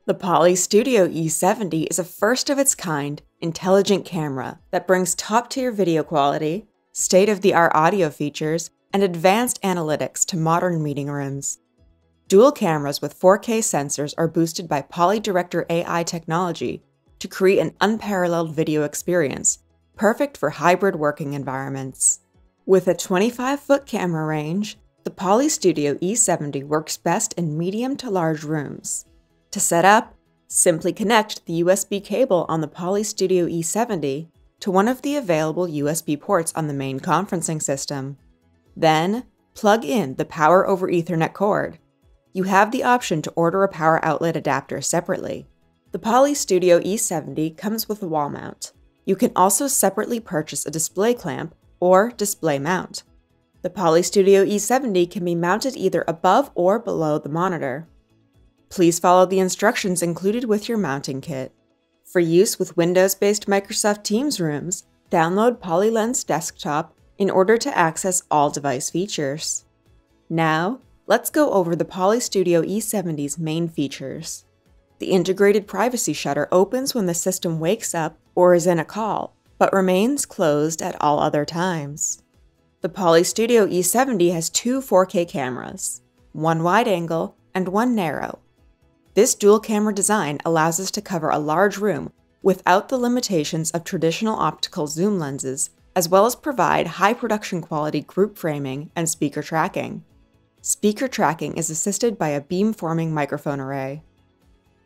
The Poly Studio E70 is a first-of-its-kind, intelligent camera that brings top-tier video quality, state-of-the-art audio features, and advanced analytics to modern meeting rooms. Dual cameras with 4K sensors are boosted by PolyDirector AI technology to create an unparalleled video experience, perfect for hybrid working environments. With a 25-foot camera range, the Poly Studio E70 works best in medium to large rooms. To set up, simply connect the USB cable on the Poly Studio E70 to one of the available USB ports on the main conferencing system. Then, plug in the Power over Ethernet cord. You have the option to order a power outlet adapter separately. The Poly Studio E70 comes with a wall mount. You can also separately purchase a display clamp or display mount. The Poly Studio E70 can be mounted either above or below the monitor. Please follow the instructions included with your mounting kit. For use with Windows-based Microsoft Teams rooms, download PolyLens Desktop in order to access all device features. Now, let's go over the Poly Studio E70's main features. The integrated privacy shutter opens when the system wakes up or is in a call, but remains closed at all other times. The Poly Studio E70 has two 4K cameras, one wide-angle and one narrow. This dual-camera design allows us to cover a large room without the limitations of traditional optical zoom lenses, as well as provide high production quality group framing and speaker tracking. Speaker tracking is assisted by a beam-forming microphone array.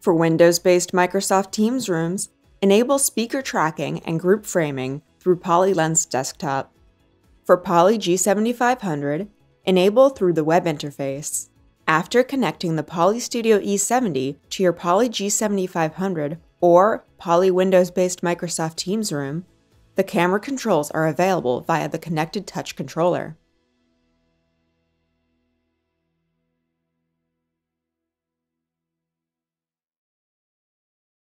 For Windows-based Microsoft Teams rooms, enable speaker tracking and group framing through PolyLens Desktop. For Poly G7500, enable through the web interface. After connecting the Poly Studio E70 to your Poly G7500 or Poly Windows-based Microsoft Teams room, the camera controls are available via the connected touch controller.